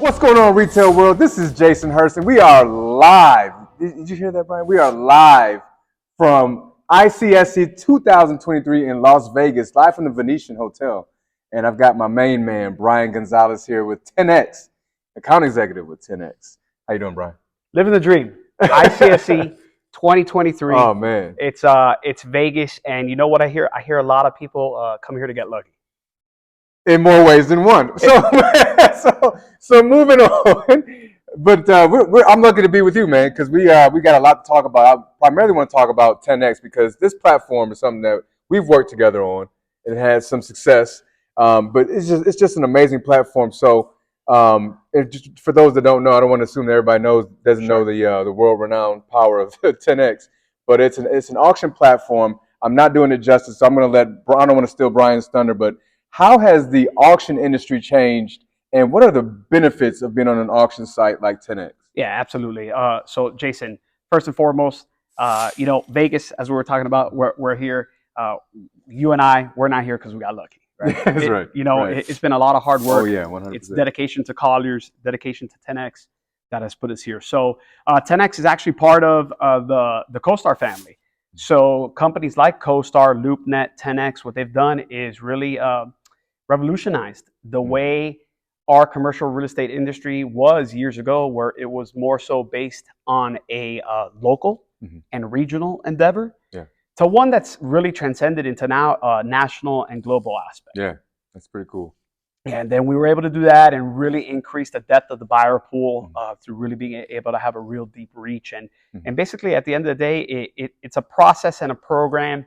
What's going on, retail world? This is Jason Hurst, and we are live. Did you hear that, Brian? We are live from ICSC 2023 in Las Vegas, live from the Venetian Hotel. And I've got my main man, Brian Gonzales, here with TenX, account executive with TenX. How you doing, Brian? Living the dream. ICSC 2023. Oh, man. It's Vegas, and you know what I hear? I hear a lot of people come here to get lucky. In more ways than one. So moving on. But I'm lucky to be with you, man, because we got a lot to talk about. I primarily want to talk about TenX because this platform is something that we've worked together on. It had some success, but it's just an amazing platform. So just for those that don't know, I don't want to assume that everybody doesn't know the world-renowned power of TenX, but it's an auction platform. I'm not doing it justice, so I don't want to steal Brian's thunder, but how has the auction industry changed, and what are the benefits of being on an auction site like TenX? Yeah, absolutely. So, Jason, first and foremost, Vegas, as we were talking about, we're here. You and I, we're not here because we got lucky, right? That's right. It's been a lot of hard work. Oh, yeah, 100%. It's dedication to Colliers, dedication to TenX that has put us here. So, TenX is actually part of the CoStar family. So, companies like CoStar, LoopNet, TenX, what they've done is really revolutionized the way our commercial real estate industry was years ago, where it was more so based on a local and regional endeavor to one that's really transcended into now a national and global aspect. Yeah, that's pretty cool. And then we were able to do that and really increase the depth of the buyer pool through really being able to have a real deep reach. And basically, at the end of the day, it's a process and a program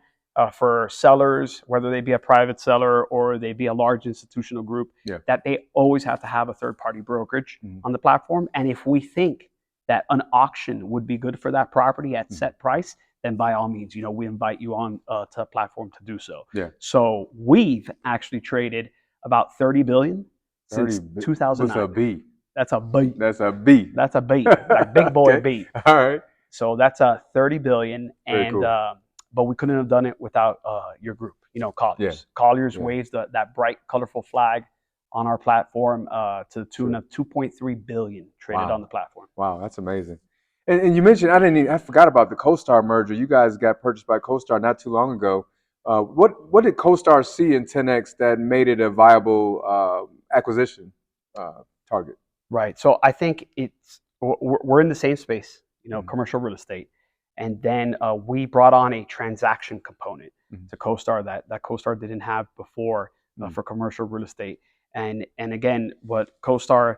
for sellers, whether they be a private seller or they be a large institutional group, that they always have to have a third-party brokerage on the platform. And if we think that an auction would be good for that property at set price, then by all means, we invite you on to a platform to do so. Yeah. So we've actually traded about 30 billion since 2009. What's a B? That's a B. That's a B. That's a B, like big boy B. All right. So that's a 30 billion, Very and cool. but we couldn't have done it without your group, Colliers. Yeah. Colliers waves that bright, colorful flag on our platform to the tune of 2.3 billion traded on the platform. Wow, that's amazing. And you mentioned, I forgot about the CoStar merger. You guys got purchased by CoStar not too long ago. What did CoStar see in TenX that made it a viable acquisition target? Right. So I think we're in the same space, commercial real estate. And then we brought on a transaction component to CoStar that CoStar didn't have before for commercial real estate. And again, what CoStar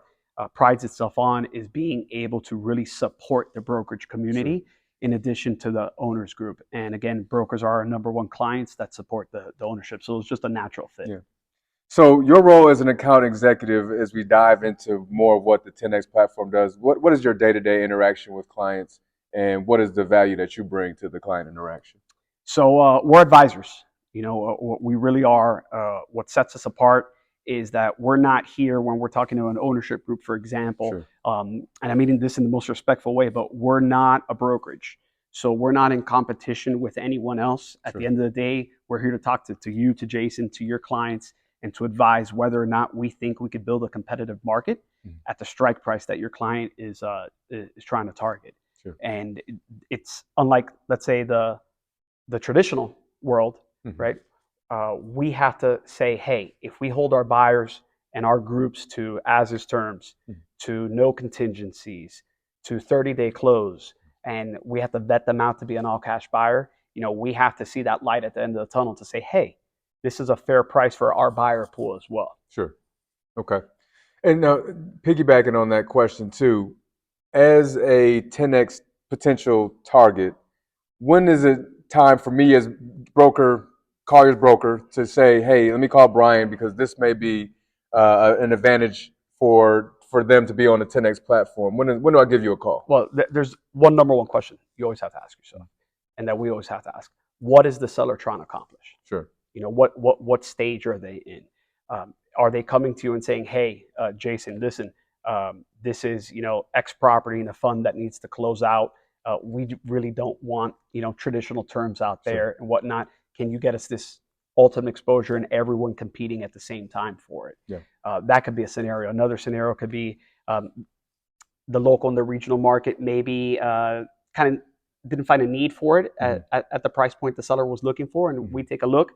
prides itself on is being able to really support the brokerage community in addition to the owners group. And again, brokers are our number one clients that support the ownership. So it's just a natural fit. Yeah. So your role as an account executive, as we dive into more of what the TenX platform does, what is your day-to-day interaction with clients, and what is the value that you bring to the client interaction? So we're advisors. What we really are. What sets us apart is that we're not here when we're talking to an ownership group, for example, and I mean this in the most respectful way, but we're not a brokerage. So we're not in competition with anyone else. At the end of the day, we're here to talk to you, to Jason, to your clients, and to advise whether or not we think we could build a competitive market at the strike price that your client is trying to target. And it's unlike, let's say, the traditional world, right? We have to say, hey, if we hold our buyers and our groups to as-is terms, to no contingencies, to 30-day close, and we have to vet them out to be an all-cash buyer, we have to see that light at the end of the tunnel to say, hey, this is a fair price for our buyer pool as well. Sure. Okay. And now, piggybacking on that question too, as a TenX potential target, when is it time for me as Colliers broker, to say, hey, let me call Brian because this may be an advantage for them to be on the TenX platform? When do I give you a call? Well, there's one number one question you always have to ask yourself, and that we always have to ask: what is the seller trying to accomplish? Sure. What stage are they in? Are they coming to you and saying, hey, Jason, listen, this is X property in a fund that needs to close out. We really don't want traditional terms out there and whatnot. Can you get us this ultimate exposure and everyone competing at the same time for it? Yeah. That could be a scenario. Another scenario could be um, the local and the regional market maybe kind of didn't find a need for it at the price point the seller was looking for, and we take a look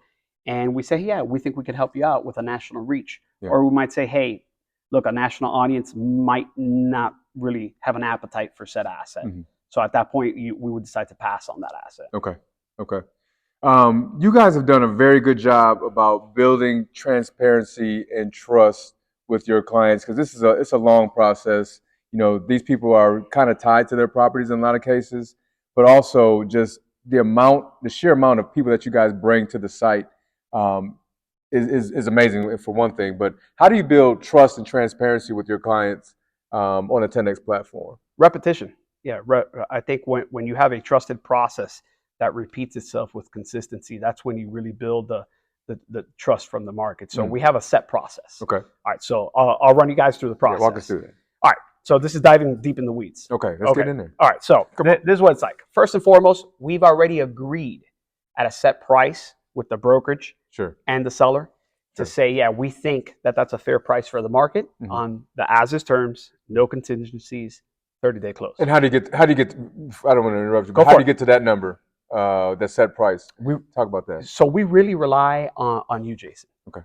and we say, yeah, we think we can help you out with a national reach. Or we might say, hey, look, a national audience might not really have an appetite for said asset. So at that point, we would decide to pass on that asset. Okay. You guys have done a very good job about building transparency and trust with your clients, because it's a long process. These people are kind of tied to their properties in a lot of cases, but also just the sheer amount of people that you guys bring to the site is amazing for one thing. But how do you build trust and transparency with your clients on the TenX platform? Repetition. Yeah, I think when you have a trusted process that repeats itself with consistency, that's when you really build the trust from the market. So we have a set process. Okay. All right. So I'll run you guys through the process. Yeah, walk us through that. All right. So this is diving deep in the weeds. Okay. Let's get in there. All right. So this is what it's like. First and foremost, we've already agreed at a set price with the brokerage and the seller to say, yeah, we think that that's a fair price for the market on the as-is terms, no contingencies, 30-day close. And how do you get? I don't want to interrupt you, but how do you get to that number, that set price? We talk about that. So we really rely on you, Jason. Okay.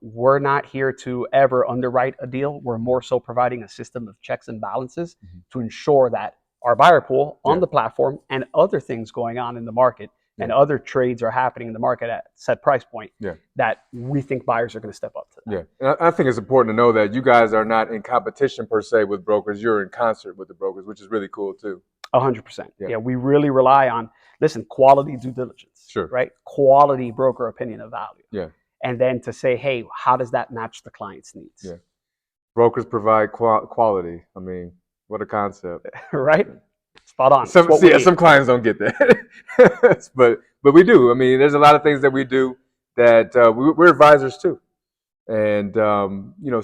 We're not here to ever underwrite a deal. We're more so providing a system of checks and balances to ensure that our buyer pool on the platform and other things going on in the market and other trades are happening in the market at set price point that we think buyers are going to step up to that. Yeah, and I think it's important to know that you guys are not in competition per se with brokers. You're in concert with the brokers, which is really cool too. 100%. Yeah, we really rely on, quality due diligence. Right? Quality broker opinion of value. Yeah. And then to say, hey, how does that match the client's needs? Yeah. Brokers provide quality. I mean, what a concept. Right? Spot on. Some clients don't get that, but we do. I mean, there's a lot of things that we do that we're advisors too, and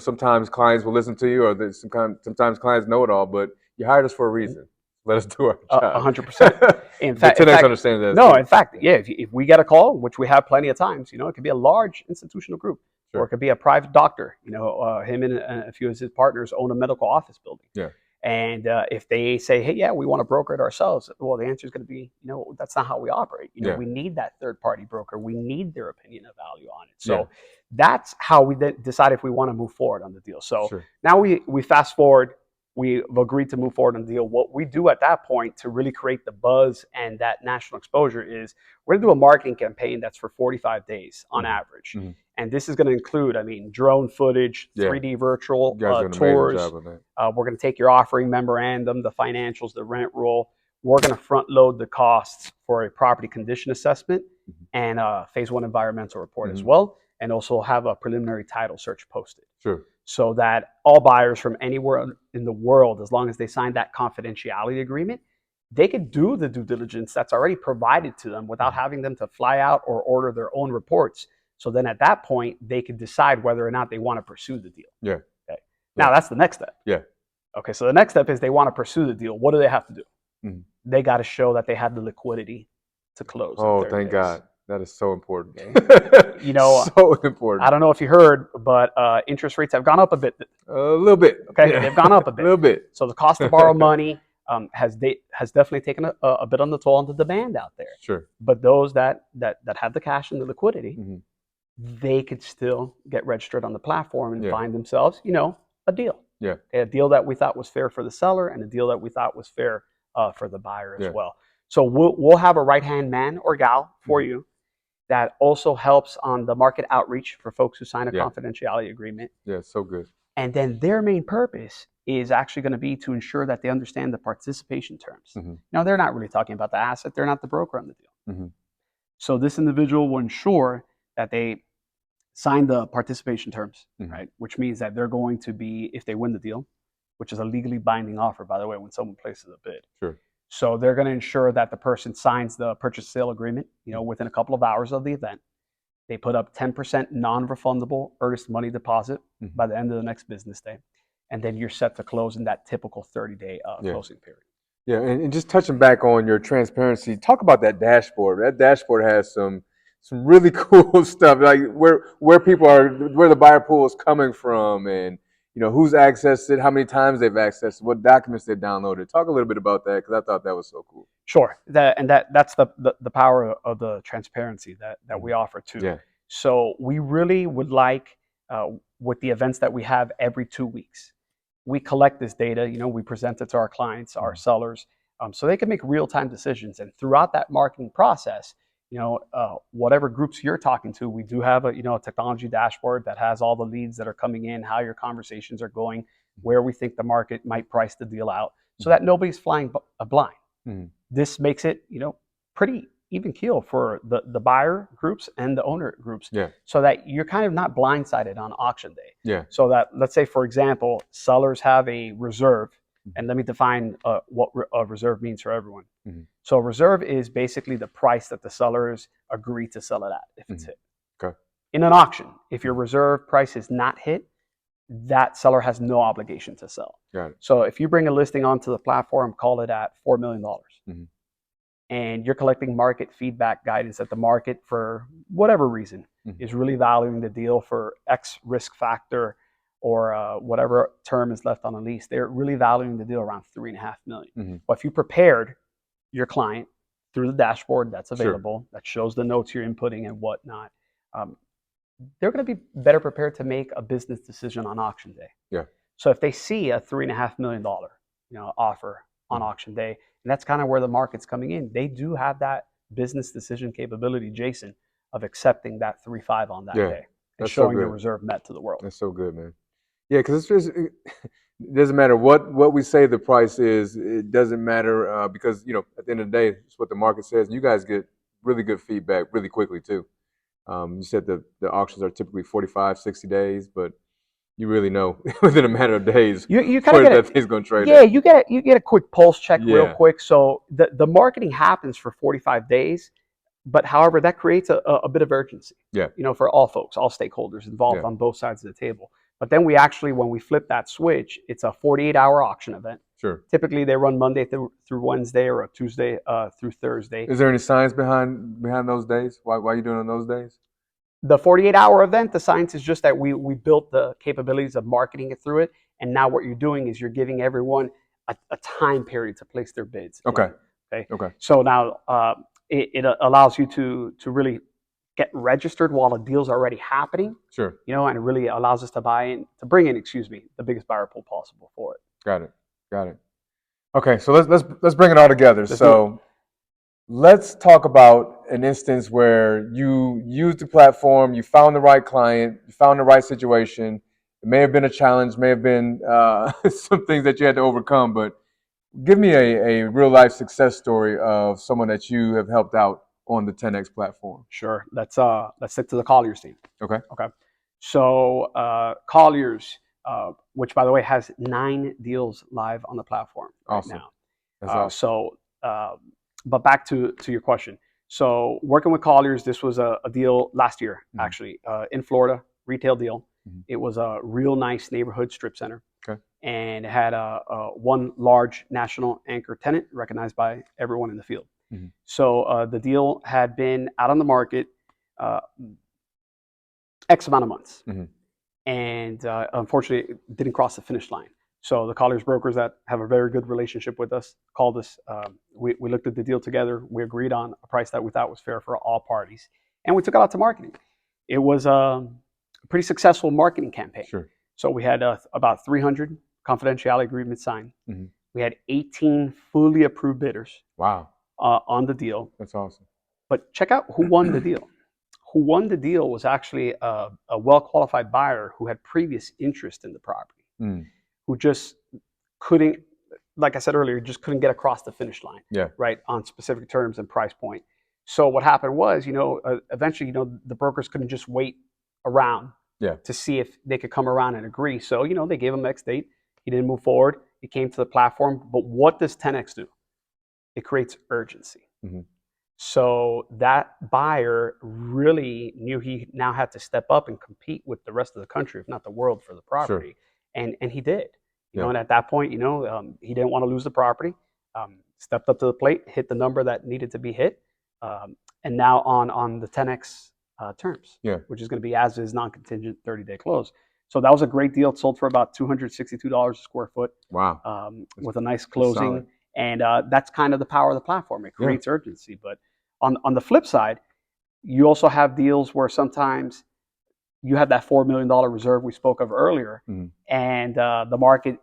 sometimes clients will listen to you, or sometimes clients know it all. But you hired us for a reason. Let us do our job. 100%. In fact, understands that. No, in fact, yeah. If we get a call, which we have plenty of times, it could be a large institutional group, or it could be a private doctor. Him and a few of his partners own a medical office building. Yeah. And if they say, hey, yeah, we want to broker it ourselves, well, the answer is going to be, that's not how we operate. We need that third-party broker. We need their opinion of value on it. So that's how we decide if we want to move forward on the deal. So now we fast forward. We've agreed to move forward on the deal. What we do at that point to really create the buzz and that national exposure is we're going to do a marketing campaign that's for 45 days on average. And this is going to include, drone footage, 3D virtual tours. We're going to take your offering memorandum, the financials, the rent roll. We're going to front load the costs for a property condition assessment and a phase 1 environmental report as well. And also have a preliminary title search posted. So that all buyers from anywhere in the world, as long as they sign that confidentiality agreement, they could do the due diligence that's already provided to them without having them to fly out or order their own reports. So then at that point, they could decide whether or not they want to pursue the deal. Yeah. Okay. Now that's the next step. Yeah. Okay. So the next step is they want to pursue the deal. What do they have to do? They got to show that they have the liquidity to close. Oh, thank God. That is so important. So important. I don't know if you heard, but interest rates have gone up a bit. A little bit. Okay, they've gone up a bit. A little bit. So the cost to borrow money has definitely taken a bit on the toll on the demand out there. Sure. But those that have the cash and the liquidity, they could still get registered on the platform and find themselves, a deal. Yeah. A deal that we thought was fair for the seller and a deal that we thought was fair for the buyer as well. So we'll have a right-hand man or gal for you that also helps on the market outreach for folks who sign a confidentiality agreement. Yeah, so good. And then their main purpose is actually going to be to ensure that they understand the participation terms. Now, they're not really talking about the asset. They're not the broker on the deal. So this individual will ensure that they sign the participation terms, right? Which means that they're going to be, if they win the deal, which is a legally binding offer, by the way, when someone places a bid. Sure. So they're going to ensure that the person signs the purchase sale agreement, within a couple of hours of the event. They put up 10% non-refundable earnest money deposit by the end of the next business day. And then you're set to close in that typical 30-day closing period. Yeah, and just touching back on your transparency, talk about that dashboard. That dashboard has some really cool stuff, like where people are, where the buyer pool is coming from, and who's accessed it, how many times they've accessed it, what documents they downloaded. Talk a little bit about that because I thought that was so cool. Sure. That's the power of the transparency that we offer too. Yeah. So we really would like, with the events that we have every 2 weeks, we collect this data. We present it to our clients, our sellers, so they can make real-time decisions. And throughout that marketing process, whatever groups you're talking to, we do have a technology dashboard that has all the leads that are coming in, how your conversations are going, where we think the market might price the deal out, so that nobody's flying blind. Mm-hmm. This makes it, pretty even keel for the buyer groups and the owner groups, so that you're kind of not blindsided on auction day. Yeah. So that, let's say, for example, sellers have a reserve, and let me define what a reserve means for everyone. Mm-hmm. So a reserve is basically the price that the sellers agree to sell it at if it's hit. Okay. In an auction, if your reserve price is not hit, that seller has no obligation to sell. Got it. So if you bring a listing onto the platform, call it at $4 million, and you're collecting market feedback guidance that the market, for whatever reason, is really valuing the deal for X risk factor, or whatever term is left on the lease, they're really valuing the deal around $3.5 million. But if you prepared your client through the dashboard that's available, that shows the notes you're inputting and whatnot, they're going to be better prepared to make a business decision on auction day. Yeah. So if they see a $3.5 million, offer on auction day, and that's kind of where the market's coming in, they do have that business decision capability, Jason, of accepting that 3.5 on that day and showing the reserve met to the world. That's so good, man. Yeah, because it doesn't matter what we say the price is. It doesn't matter because at the end of the day, it's what the market says. And you guys get really good feedback really quickly too. You said the auctions are typically 45, 60 days, but you really know within a matter of days you kind of get that thing's going to trade. Yeah, you get a quick pulse check real quick. So the marketing happens for 45 days, but however, that creates a bit of urgency. Yeah. For all folks, all stakeholders involved on both sides of the table. But then when we flip that switch, it's a 48-hour auction event. Sure. Typically, they run Monday through Wednesday, or a Tuesday through Thursday. Is there any science behind those days? Why are you doing it on those days? The 48-hour event, the science is just that we built the capabilities of marketing it through it, and now what you're doing is you're giving everyone a time period to place their bids. Okay. Okay. So now it allows you to really get registered while the deal's already happening. Sure. And it really allows us to bring in the biggest buyer pool possible for it. Got it. Okay, so let's bring it all together. Let's talk about an instance where you used the platform, you found the right client, you found the right situation. It may have been a challenge, may have been some things that you had to overcome, but give me a real life success story of someone that you have helped out on the TenX platform. Sure. Let's stick to the Colliers team. Okay. So Colliers, which by the way has 9 deals live on the platform right now. That's awesome. But back to your question. So working with Colliers, this was a deal last year, actually, in Florida, retail deal. It was a real nice neighborhood strip center. Okay. And it had one large national anchor tenant recognized by everyone in the field. So the deal had been out on the market X amount of months. And unfortunately, it didn't cross the finish line. So the Colliers brokers that have a very good relationship with us called us. We looked at the deal together. We agreed on a price that we thought was fair for all parties. And we took it out to marketing. It was a pretty successful marketing campaign. Sure. So we had about 300 confidentiality agreements signed. We had 18 fully approved bidders. Wow. On the deal. That's awesome. But check out who won the deal. Who won the deal was actually a well-qualified buyer who had previous interest in the property, who just couldn't, like I said earlier, just couldn't get across the finish line, right, on specific terms and price point. So what happened was, eventually, the brokers couldn't just wait around to see if they could come around and agree. So, they gave him X date. He didn't move forward. He came to the platform. But what does TenX do? It creates urgency. So that buyer really knew he now had to step up and compete with the rest of the country, if not the world, for the property. Sure. And he did. And at that point, he didn't want to lose the property. Stepped up to the plate, hit the number that needed to be hit, and now on the TenX terms, which is going to be as is non-contingent 30-day close. So that was a great deal. It sold for about $262 a square foot. Wow. With a nice closing. And that's kind of the power of the platform. It creates urgency. But on the flip side, you also have deals where sometimes you have that $4 million reserve we spoke of earlier, and the market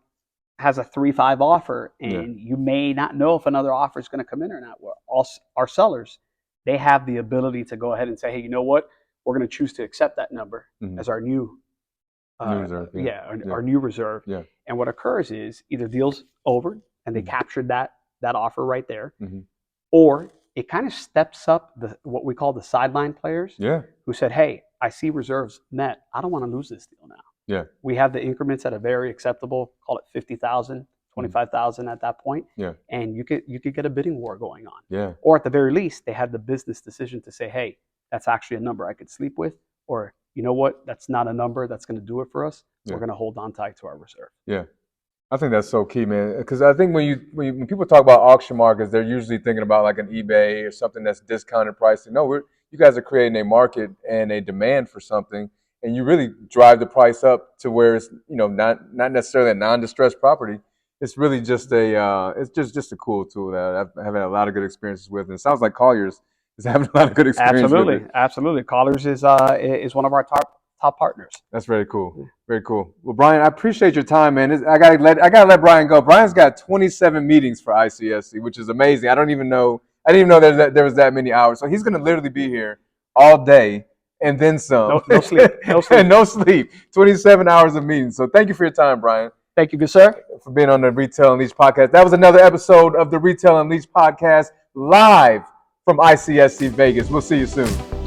has a 3-5 offer, and you may not know if another offer is going to come in or not. Well, our sellers, they have the ability to go ahead and say, hey, you know what? We're going to choose to accept that number as our new reserve. Our new reserve. Yeah. And what occurs is either deal's over and they captured that offer right there, or it kind of steps up what we call the sideline players who said, hey, I see reserves met. I don't want to lose this deal now. Yeah. We have the increments at a very acceptable, call it 50,000, 25,000 at that point. Yeah. And you could get a bidding war going on. Yeah. Or at the very least, they had the business decision to say, hey, that's actually a number I could sleep with, or you know what, that's not a number that's going to do it for us. We're going to hold on tight to our reserve. Yeah. I think that's so key, man. Because I think when people talk about auction markets, they're usually thinking about like an eBay or something that's discounted pricing. No, you guys are creating a market and a demand for something, and you really drive the price up to where it's not necessarily a non-distressed property. It's really just it's just a cool tool that I've had a lot of good experiences with, and it sounds like Colliers is having a lot of good experience. Absolutely. Colliers is one of our top partners. That's very cool. Very cool. Well, Brian, I appreciate your time, man. I gotta let Brian go. Brian's got 27 meetings for ICSC, which is amazing. I didn't even know there was that many hours. So he's gonna literally be here all day and then some. No sleep. And no sleep. 27 hours of meetings. So thank you for your time, Brian. Thank you, good sir, for being on the Retail Unleashed podcast. That was another episode of the Retail Unleashed podcast live from ICSC Vegas. We'll see you soon.